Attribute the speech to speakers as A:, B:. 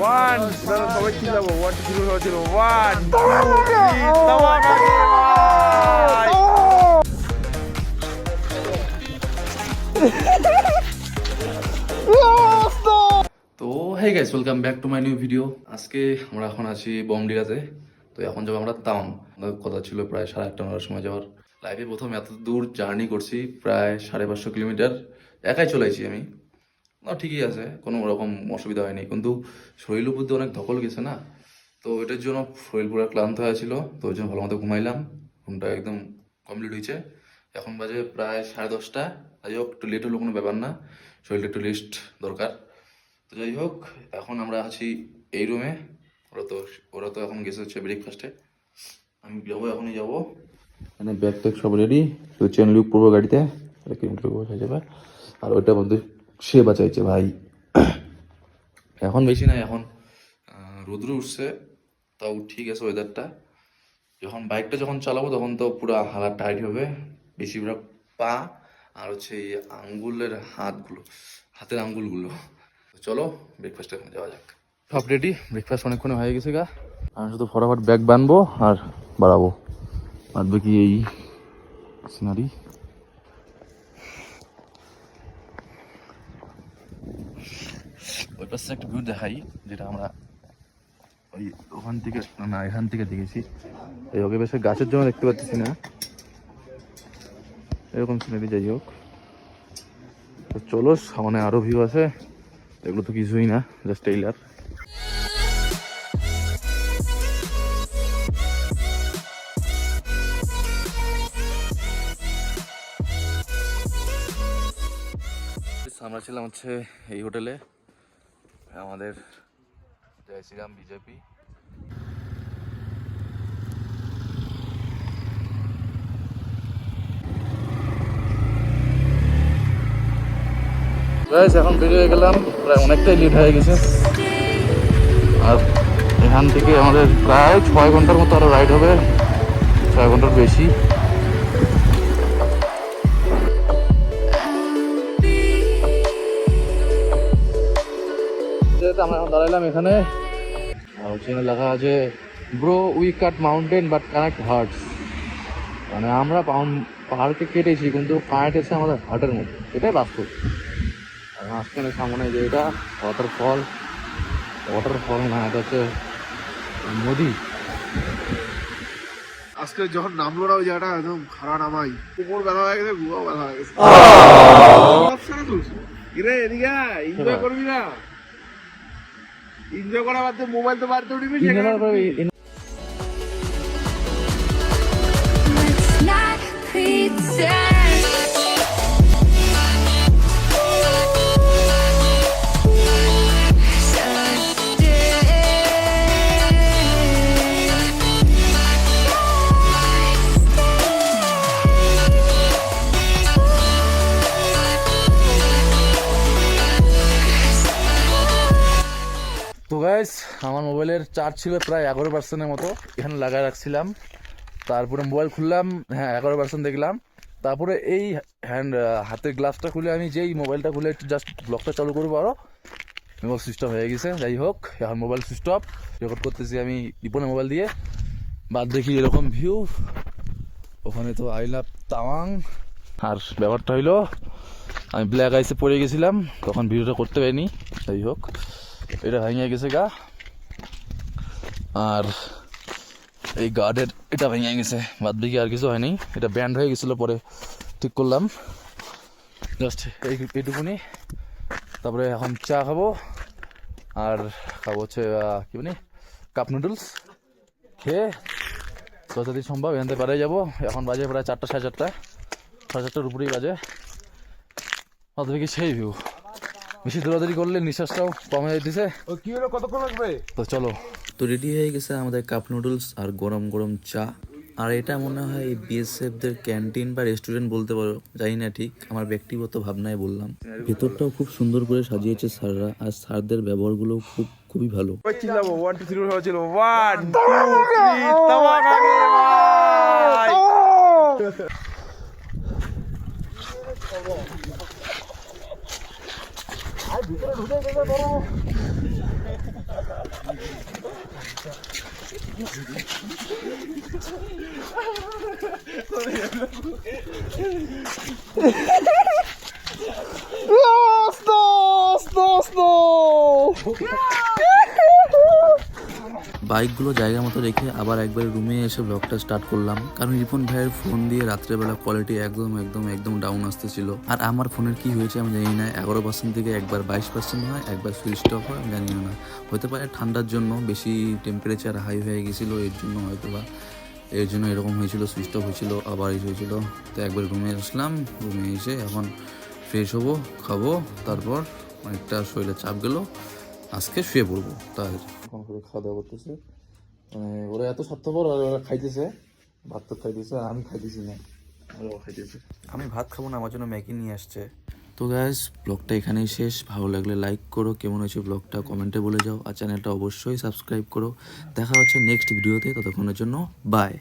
A: One সবাই চিল্লাবো, 1 2 3 হয়েছিল 1 2 3 তাওয়াক আগে ভাই।
B: তো hey guys, welcome back to my new video. আজকে আমরা এখন আছি বমডিলাতে। তো এখন যাবো আমরা তাওয়াং। কথা ছিল প্রায় 8:30-9টার সময় যাওয়ার। লাইফে প্রথম এত দূর জার্নি করছি, প্রায় 550 কিলোমিটার একাই চলেছি আমি। না ঠিকই আছে, কোনো রকম অসুবিধা হয়নি, কিন্তু শরীর বুদ্ধি অনেক ধকল গেছে না। তো এটার জন্য শরীর পুরো ক্লান্ত হয়ে ছিল, তো ওই জন্য ভালো মতো ঘুমাইলাম। ঘুমটা একদম কমপ্লিট হয়েছে। এখন বাজে প্রায় 10:30। যাই হোক, একটু লেট হলো কোনো ব্যাপার না, শরীরটা একটু রেস্ট দরকার। তো যাই হোক, এখন আমরা আছি এই রুমে। ওরা তো এখন গেছে হচ্ছে ব্রেকফাস্টে। আমি যাবো, এখনই যাবো। মানে ব্যাগ ট্যাগ সব রেডি, তো চেন লুক পড়বো গাড়িতে, হয়ে যাবে। আর ওইটার মধ্যে সে বাঁচাইছে ভাই। এখন বেশি নাই, এখন রোদ্র উঠছে, তাও ঠিক আছে ওয়েদারটা। যখন চালাবো তখন তো পুরো হালা টাইট হবে, বেশিরভাগ পা আর হচ্ছে এই হাতের আঙ্গুলগুলো। চলো ব্রেকফাস্টে যাওয়া যাক। সব রেডি, ব্রেকফাস্ট অনেকক্ষণ হয়ে গেছে গা। আমি শুধু ফটাফট ব্যাগ বানবো আর বাড়াবো। বাদবে কি এই সিনারি। ওই পাশে একটা ভিউ দেখাই, যেটা আমরা ওখান থেকে এখান থেকে দেখেছি। এই ওকে বেশ গাছের জন্য দেখতে পাচ্ছি না, এরকম সিনারি। যাই হোক, তো চলো, সামনে আরো ভিউ আছে। এগুলো তো কিছুই না, জাস্ট ট্রেইলার। আমরা ছিলাম হচ্ছে এই হোটেলে, আমাদের জয় শ্রীরাম বিজেপি। এখন বেরিয়ে গেলাম, প্রায় অনেকটাই লেট হয়ে গেছে। আর এখান থেকে আমাদের প্রায় 6 ঘন্টার মতো আরো রাইড হবে, 6 ঘন্টার বেশি। আমরা এখন দাঁড়াইলাম এখানে, আর ওখানে লেখা আছে bro we cut mountain but connect hearts. মানে আমরা পাহাড়কে কেটেছি, কিন্তু কানেক্ট এসে আমাদের হার্টের মধ্যে, এটাই বাস্তব। আর মাঝখানে সামনে যে এটা ওয়াটারফল না, এটা হচ্ছে নদী।
A: আজকে যখন নামলো না ওই জায়গাটা একদম খারাপ নামাই, কোমর ব্যথা হয়ে গেছে, গুয়াও ব্যথা হয়ে গেছে। কিরে এদিকে এনজয় করবি না? এনজয় করা বাদ দিয়ে মোবাইল তো বাড়তে উঠবি।
B: তো গাইস, আমার মোবাইলের চার্জ ছিল প্রায় 11% মতো, এখানে লাগায় রাখছিলাম। তারপরে মোবাইল খুললাম, হ্যাঁ 11% দেখলাম। তারপরে এই হাতের গ্লাসটা খুলে আমি যেই মোবাইলটা খুলে জাস্ট ব্লগটা চালু করবো, আরও মোবাইল সুইচ অফ হয়ে গেছে। যাই হোক, এখন মোবাইল সুইচ অফ, রেকর্ড করতেছি আমি ইপনের মোবাইল দিয়ে। বাদ দেখি এরকম ভিউ, ওখানে তো আই লাভ তাওয়াং। আর ব্যাপারটা হইলো, আমি ব্ল্যাক আইসে পড়ে গেছিলাম, তখন ভিডিওটা করতে পারিনি। যাই হোক, এটা ভেঙে গেছে গা, আর এই গার্ডের এটা ভেঙে গেছে। বাদ বাকি আর কিছু হয়নি, এটা ব্যান্ড হয়ে গেছিলো, পরে ঠিক করলাম। জাস্ট এইটুকুনি। তারপরে এখন চা খাবো, আর খাবো হচ্ছে কি বলি কাপ নুডলস। খেয়ে যতদিন সম্ভব এখান থেকে বেড়াই যাবো। এখন বাজে প্রায় 4টা, সাড়ে 4টা, 4:30টার উপরেই বাজে। বাদ বাকি সেই ভিউ। বেশি দৌড়াদৌড়ি করলে নিঃশ্বাসটাও কমে যাইতেছে।
A: কি হলো, কতক্ষণ লাগবে?
B: তো চলো।
C: তো রেডি হয়ে গেছে আমাদের কাপ নুডলস আর গরম গরম চা। আর এটা মনে হয় বিএসএফদের ক্যান্টিন বা রেস্টুরেন্ট বলতে পারো, জানি না ঠিক, আমার ব্যক্তিগত ভাবনায় বললাম। ভেতরটাও খুব সুন্দর করে সাজিয়েছে স্যাররা, আর স্যারদের ব্যবহারগুলো খুবই ভালো।
A: চিল্লাবো, 1 2 3 হয়েছিল 1 2 3 তাওয়াক আগে ভাই। আর ভিতরে ঢুকে গেছে বড়।
C: বাইকগুলো জায়গা মতো রেখে আবার একবার রুমে এসে ব্লগটা স্টার্ট করলাম, কারণ রিপন ভাইয়ের ফোন দিয়ে রাত্রেবেলা কোয়ালিটি একদম ডাউন আসতেছিল। আর আমার ফোনের কি হয়েছে আমি জানি না, 11% থেকে একবার 22% হয়, একবার সুইচ অফ হয়, আমি জানি না। হতে পারে ঠান্ডার জন্য, বেশি টেম্পারেচার হাই হয়ে গেছিলো, এর জন্য হয়তো বা এর জন্য এরকম হয়েছিল, সুইচ অফ হয়েছিল, আবার এই হয়েছিল। তো একবার রুমে আসলাম, রুমে এসে এখন ফ্রেশ হবো, খাবো, তারপর অনেকটা শরীরে চাপ গেল, আজকে শুয়ে পড়বো। তাই এখন করে খাওয়া দাওয়া করতেছে, মানে ওরা এত স্বার্থপর, আর ওরা খাইতেছে, ভাত তো খাইতেছে, আর আমি খাইতেছি না, ওরাও খাইতেছে। আমি ভাত খাবো না, আমার জন্য ম্যাগি নিয়ে আসছে। তো গাইস, ব্লগটা এখানেই শেষ। ভালো লাগলে লাইক করো, কেমন হয়েছে ব্লগটা কমেন্টে বলে যাও, আর চ্যানেলটা অবশ্যই সাবস্ক্রাইব করো। দেখা হচ্ছে নেক্সট ভিডিওতে, ততক্ষণের জন্য বাই।